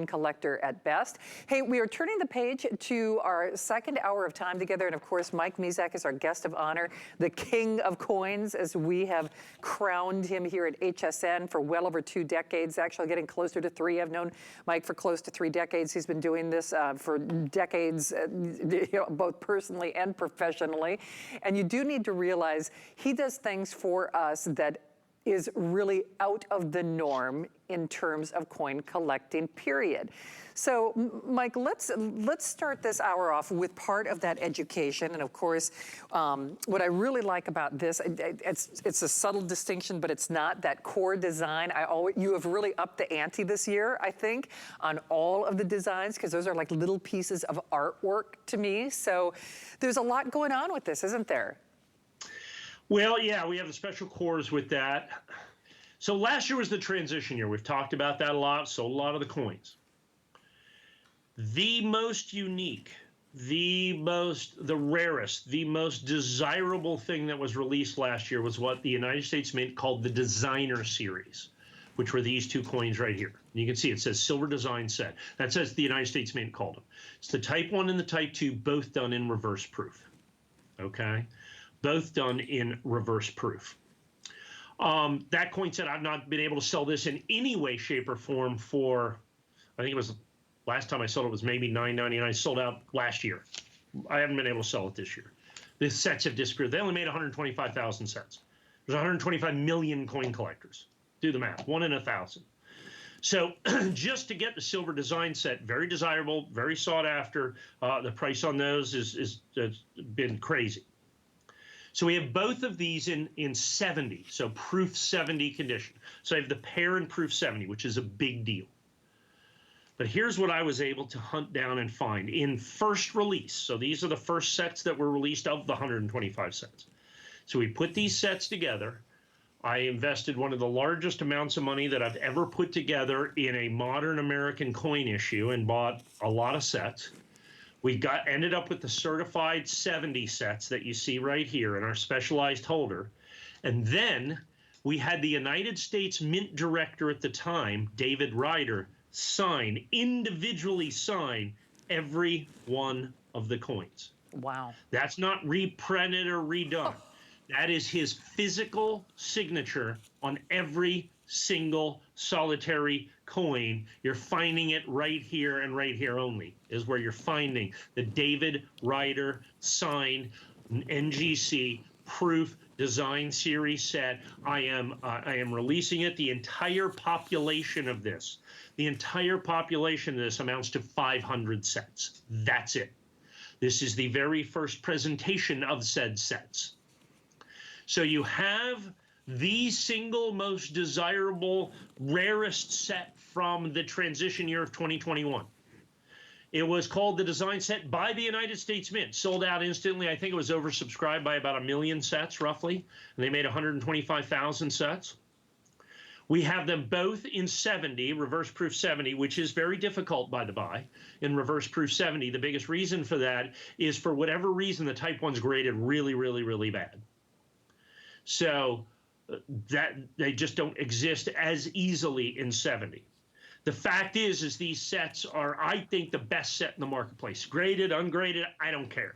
collector at best. Hey, we are turning the page to our second hour of time together, and of course Mike Mizek is our guest of honor, the king of coins, as we have crowned him here at HSN for well over 2 decades, actually getting closer to 3. I've known Mike for close to 3 decades. He's been doing this for decades, both personally and professionally, and you do need to realize he does things for us that is really out of the norm in terms of coin collecting, period. So, Mike, let's start this hour off with part of that education. And of course, what I really like about this, it's a subtle distinction, but it's not that core design. You have really upped the ante this year, I think, on all of the designs, because those are like little pieces of artwork to me. So there's a lot going on with this, isn't there? Well, yeah, we have the special cores with that. So last year was the transition year. We've talked about that a lot, sold a lot of the coins. The most unique, the rarest, the most desirable thing that was released last year was what the United States Mint called the Designer Series, which were these 2 coins right here. And you can see it says Silver Design Set. That says the United States Mint called them. It's the Type 1 and the Type 2, both done in reverse proof, okay? Both done in reverse proof. That coin said I've not been able to sell this in any way, shape, or form for, I think it was, last time I sold it was maybe $9.99. I sold out last year. I haven't been able to sell it this year. The sets have disappeared. They only made 125,000 sets. There's 125 million coin collectors. Do the math, 1 in 1,000. So just to get the Silver Design Set, very desirable, very sought after. The price on those has been crazy. So we have both of these in 70, so proof 70 condition. So I have the pair in proof 70, which is a big deal. But here's what I was able to hunt down and find in first release. So these are the first sets that were released of the 125 sets. So we put these sets together. I invested one of the largest amounts of money that I've ever put together in a modern American coin issue and bought a lot of sets. We ended up with the certified 70 sets that you see right here in our specialized holder. And then we had the United States Mint Director at the time, David Ryder, individually sign every one of the coins. Wow. That's not reprinted or redone. That is his physical signature on every single solitary coin. You're finding it right here and right here only is where you're finding the David Ryder signed NGC proof design series set. I am releasing it. The entire population of this amounts to 500 sets. That's it. This is the very first presentation of said sets. So you have the single most desirable, rarest set from the transition year of 2021. It was called the Design Set by the United States Mint. Sold out instantly. I think it was oversubscribed by about 1 million sets, roughly. And they made 125,000 sets. We have them both in 70, reverse proof 70, which is very difficult, by the by, in reverse proof 70. The biggest reason for that is, for whatever reason, the Type 1's graded really, really, really bad. So that they just don't exist as easily in 70. The fact is these sets are, I think, the best set in the marketplace. Graded, ungraded, I don't care.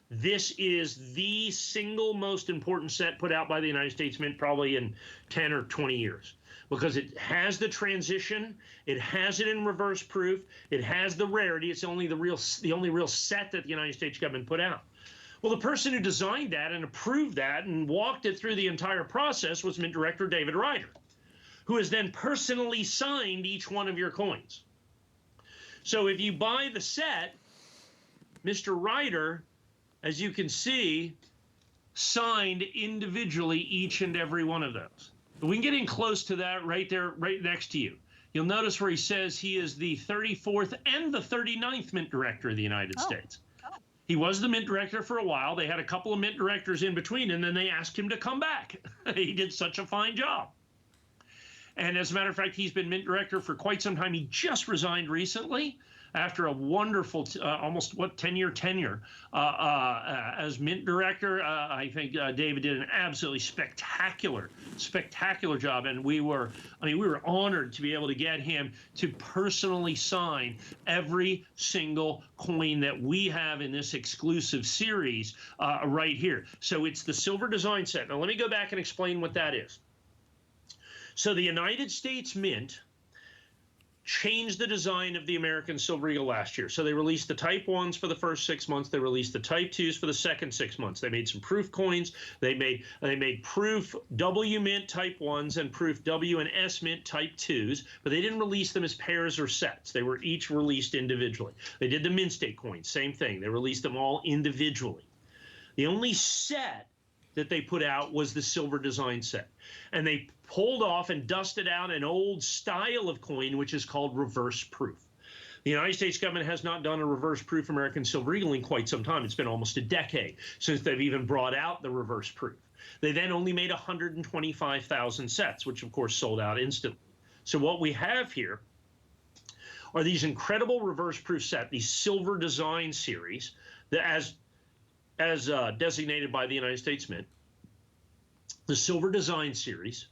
This is the single most important set put out by the United States Mint probably in 10 or 20 years, because it has the transition, it has it in reverse proof, it has the rarity. It's only the only real set that the United States government put out. Well, the person who designed that and approved that and walked it through the entire process was Mint Director David Ryder, who has then personally signed each one of your coins. So if you buy the set, Mr. Ryder, as you can see, signed individually each and every one of those. We can get in close to that right there, right next to you. You'll notice where he says he is the 34th and the 39th Mint Director of the United States. He was the Mint Director for a while. They had a couple of Mint Directors in between, and then they asked him to come back. He did such a fine job. And as a matter of fact, he's been Mint Director for quite some time. He just resigned recently. after a wonderful, almost 10-year tenure as mint director. I think David did an absolutely spectacular job, and we were honored to be able to get him to personally sign every single coin that we have in this exclusive series right here. So it's the silver design set. Now let me go back and explain what that is. So the United States Mint changed the design of the American Silver Eagle last year. So they released the Type 1s for the first 6 months. They released the Type 2s for the second 6 months. They made some proof coins. They made proof W Mint Type 1s and proof W and S Mint Type 2s, but they didn't release them as pairs or sets. They were each released individually. They did the Mint State coins, same thing. They released them all individually. The only set that they put out was the silver design set. And they pulled off and dusted out an old style of coin, which is called reverse proof. The United States government has not done a reverse proof American Silver Eagle in quite some time. It's been almost a decade since they've even brought out the reverse proof. They then only made 125,000 sets, which of course sold out instantly. So what we have here are these incredible reverse proof set, these silver design series, that as designated by the United States Mint, the Silver Design Series.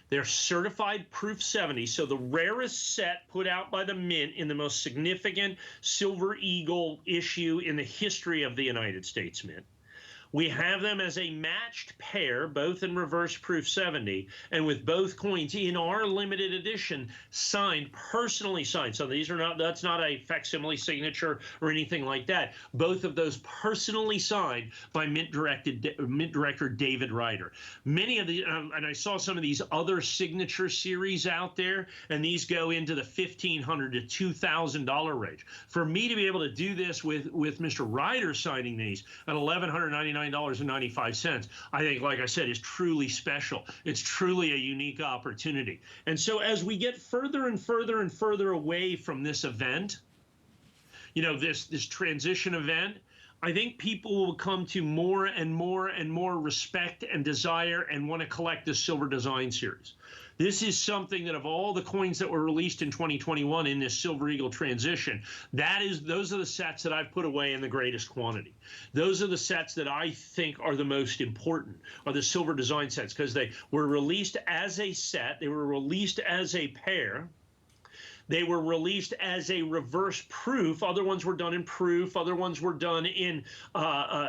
They're certified Proof 70, so the rarest set put out by the Mint in the most significant Silver Eagle issue in the history of the United States Mint. We have them as a matched pair, both in reverse proof 70, and with both coins in our limited edition, signed, personally signed. So these are not, that's not a facsimile signature or anything like that. Both of those personally signed by Mint Director David Ryder. Many of the, and I saw some of these other signature series out there, and these go into the $1,500 to $2,000 range. For me to be able to do this with Mr. Ryder signing these at $1,199.95, I think, like I said, is truly special. It's truly a unique opportunity. And so as we get further and further and further away from this event, you know, this transition event, I think people will come to more and more and more respect and desire and want to collect this Silver Design Series. This is something that, of all the coins that were released in 2021 in this Silver Eagle transition, those are the sets that I've put away in the greatest quantity. Those are the sets that I think are the most important, are the Silver Design sets, because they were released as a set, they were released as a pair, they were released as a reverse proof. Other ones were done in proof. Other ones were done in,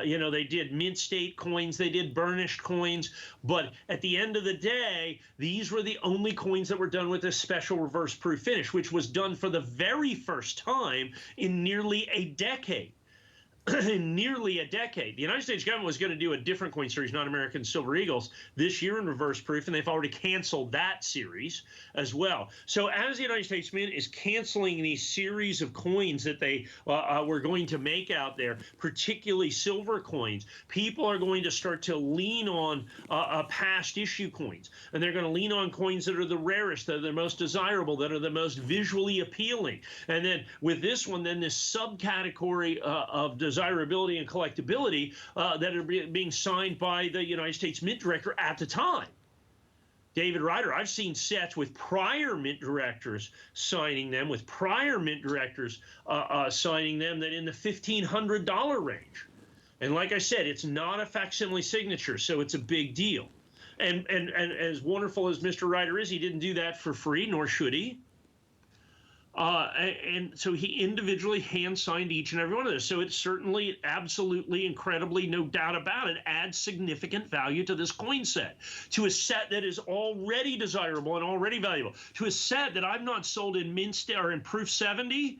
you know, they did mint state coins. They did burnished coins. But at the end of the day, these were the only coins that were done with a special reverse proof finish, which was done for the very first time in nearly a decade. In nearly a decade. The United States government was going to do a different coin series, non-American Silver Eagles, this year in reverse proof, and they've already canceled that series as well. So as the United States Mint is canceling these series of coins that they were going to make out there, particularly silver coins, people are going to start to lean on past issue coins, and they're going to lean on coins that are the rarest, that are the most desirable, that are the most visually appealing. And then with this one, then this subcategory of desirability and collectability that are being signed by the United States Mint Director at the time. David Ryder, I've seen sets with prior Mint Directors signing them, with prior Mint Directors signing them, that in the $1,500 range. And like I said, it's not a facsimile signature, so it's a big deal. And as wonderful as Mr. Ryder is, he didn't do that for free, nor should he. And so he individually hand-signed each and every one of those. So it's certainly, absolutely, incredibly, no doubt about it, adds significant value to this coin set, to a set that is already desirable and already valuable, to a set that I've not sold in mint or in Proof 70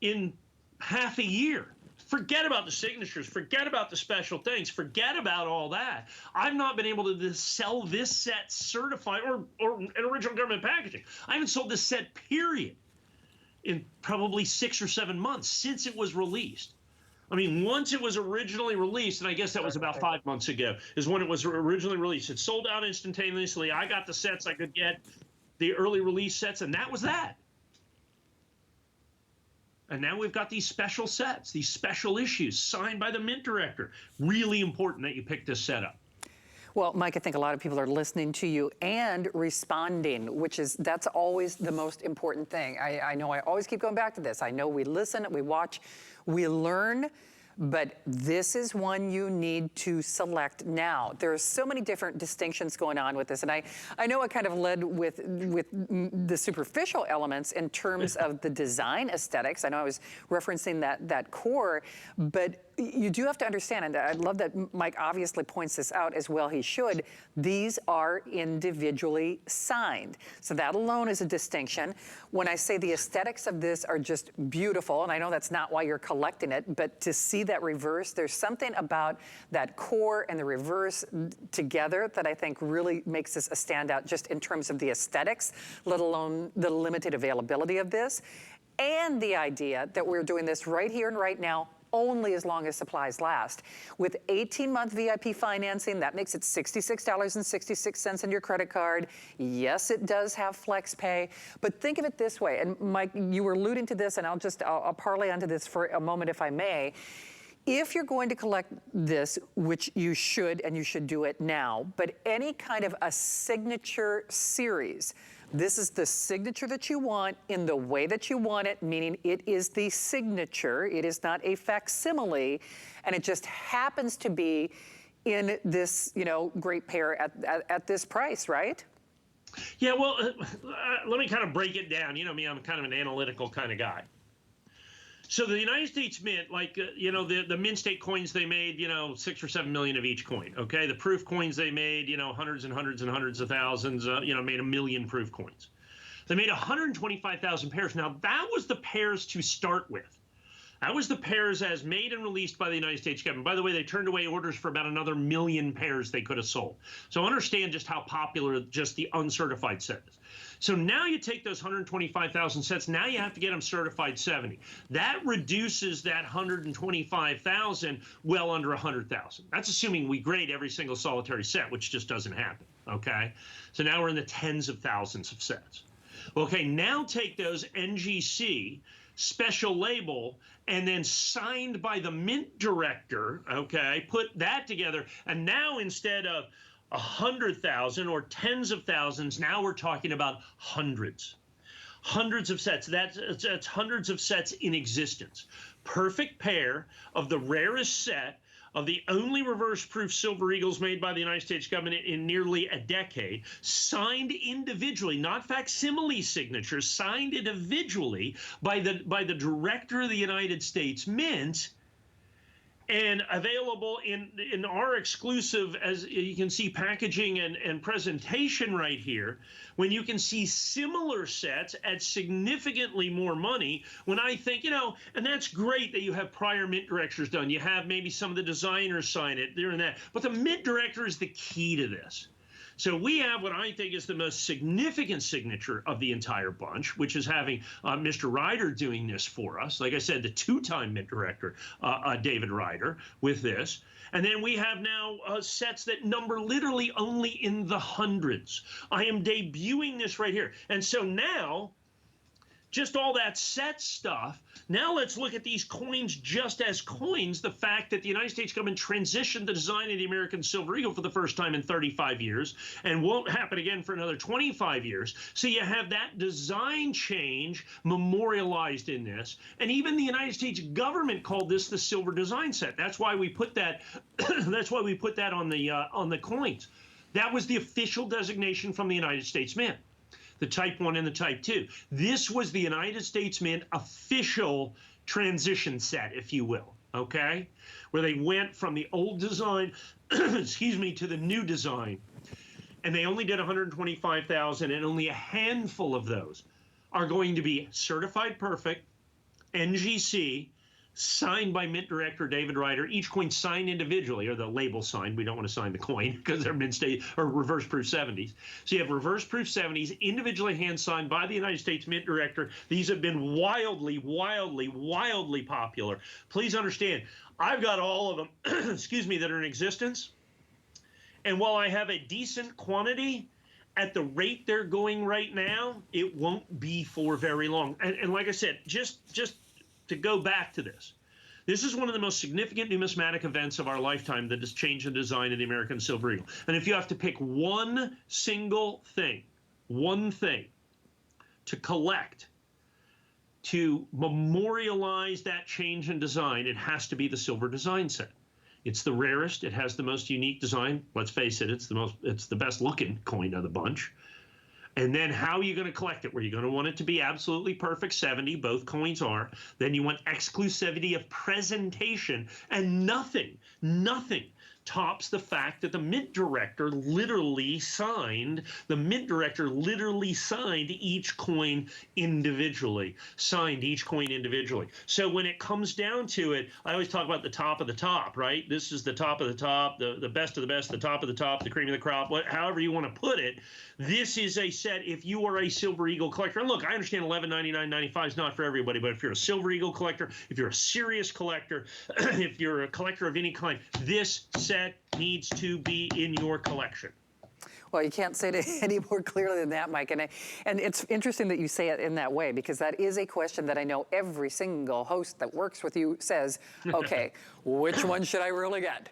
in half a year. Forget about the signatures, forget about the special things, forget about all that. I've not been able to sell this set certified or in original government packaging. I haven't sold this set, period, in probably 6 or 7 months since it was released. I mean, once it was originally released, and I guess that was about 5 months ago, is when it was originally released. It sold out instantaneously. I got the sets I could get, the early release sets, and that was that. And now we've got these special sets, these special issues signed by the Mint Director. Really important that you pick this set up. Well, Mike, I think a lot of people are listening to you and responding, that's always the most important thing. I know I always keep going back to this. I know we listen, we watch, we learn, but this is one you need to select now. There are so many different distinctions going on with this, and I know I kind of led with the superficial elements in terms of the design aesthetics. I know I was referencing that core, but you do have to understand, and I love that Mike obviously points this out as well, he should, these are individually signed. So that alone is a distinction. When I say the aesthetics of this are just beautiful, and I know that's not why you're collecting it, but to see that reverse, there's something about that core and the reverse together that I think really makes this a standout just in terms of the aesthetics, let alone the limited availability of this, and the idea that we're doing this right here and right now, only as long as supplies last. With 18-month VIP financing, that makes it $66.66 on your credit card. Yes, it does have flex pay, but think of it this way, and Mike, you were alluding to this, and I'll parlay onto this for a moment if I may. If you're going to collect this, which you should, and you should do it now, but any kind of a signature series, this is the signature that you want in the way that you want it, meaning it is the signature. It is not a facsimile, and it just happens to be in this, great pair at this price, right? Yeah, well, let me kind of break it down. You know me, I'm kind of an analytical kind of guy. So the United States Mint, the Mint State coins they made, 6 or 7 million of each coin. Okay, the proof coins they made, hundreds and hundreds and hundreds of thousands. Made 1 million proof coins. They made 125,000 pairs. Now that was the pairs to start with. That was the pairs as made and released by the United States government. By the way, they turned away orders for about another 1 million pairs they could have sold. So understand just how popular just the uncertified set is. So now you take those 125,000 sets, now you have to get them certified 70. That reduces that 125,000 well under 100,000. That's assuming we grade every single solitary set, which just doesn't happen, okay? So now we're in the tens of thousands of sets. Okay, now take those NGC, special label, and then signed by the mint director, okay, put that together, and now instead of 100,000 or tens of thousands, now we're talking about hundreds of sets. That's hundreds of sets in existence. Perfect pair of the rarest set of the only reverse proof silver eagles made by the United States government in nearly a decade, signed individually, not facsimile signatures, signed individually by the director of the United States Mint, and available in our exclusive, as you can see, packaging and presentation right here, when you can see similar sets at significantly more money, when I think, and that's great that you have prior mint directors done. You have maybe some of the designers sign it, there and that. But the mint director is the key to this. So we have what I think is the most significant signature of the entire bunch, which is having Mr. Ryder doing this for us. Like I said, the two-time mint director, David Ryder, with this. And then we have now sets that number literally only in the hundreds. I am debuting this right here. And so now, just all that set stuff, now let's look at these coins just as coins. The fact that the United States government transitioned the design of the American Silver Eagle for the first time in 35 years and won't happen again for another 25 years. So you have that design change memorialized in this. And even the United States government called this the silver design set. That's why we put that, that's why we put that on the coins. That was the official designation from the United States Mint. The Type 1 and the Type 2. This was the United States Mint official transition set, if you will, okay? Where they went from the old design, excuse me, to the new design. And they only did 125,000, and only a handful of those are going to be certified perfect, NGC, signed by Mint Director David Ryder, each coin signed individually, or the label signed. We don't want to sign the coin because they're Mint State or reverse proof 70s. So you have reverse proof 70s individually hand signed by the United States Mint Director. These have been wildly, wildly, wildly popular. Please understand, I've got all of them, excuse me, that are in existence. And while I have a decent quantity, at the rate they're going right now, it won't be for very long. And like I said, just to go back to this, This is one of the most significant numismatic events of our lifetime that has changed the design of the American silver eagle. And if you have to pick one single thing, to collect, to memorialize that change in design, it has to be the silver design set. It's the rarest. It has the most unique design. Let's face it, it's the best looking coin of the bunch. And then how are you going to collect it? Were you going to want it to be absolutely perfect 70? Both coins are. Then you want exclusivity of presentation, and nothing tops the fact that the mint director literally signed each coin individually, So when it comes down to it, I always talk about the top of the top, right? This is the top of the top, the best of the best, the top of the top, the cream of the crop, however you want to put it. This is a set, if you are a Silver Eagle collector, and look, I understand $11.99.95 is not for everybody, but if you're a Silver Eagle collector, if you're a serious collector, if you're a collector of any kind, this set needs to be in your collection. Well, you can't say it any more clearly than that, Mike. And it's interesting that you say it in that way, because that is a question that I know every single host that works with you says, okay, which one should I really get?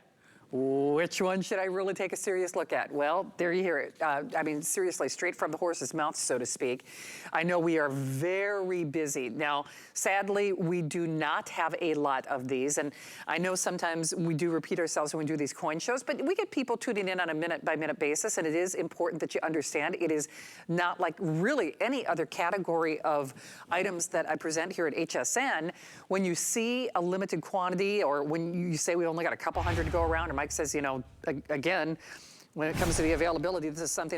Which one should I really take a serious look at? Well, there you hear it. I mean, seriously, straight from the horse's mouth, so to speak. I know we are very busy. Now, sadly, we do not have a lot of these. And I know sometimes we do repeat ourselves when we do these coin shows, but we get people tuning in on a minute-by-minute basis, and it is important that you understand it is not like really any other category of items that I present here at HSN. When you see a limited quantity, or when you say we only got a couple hundred to go around, or Mike says, you know, again, when it comes to the availability, this is something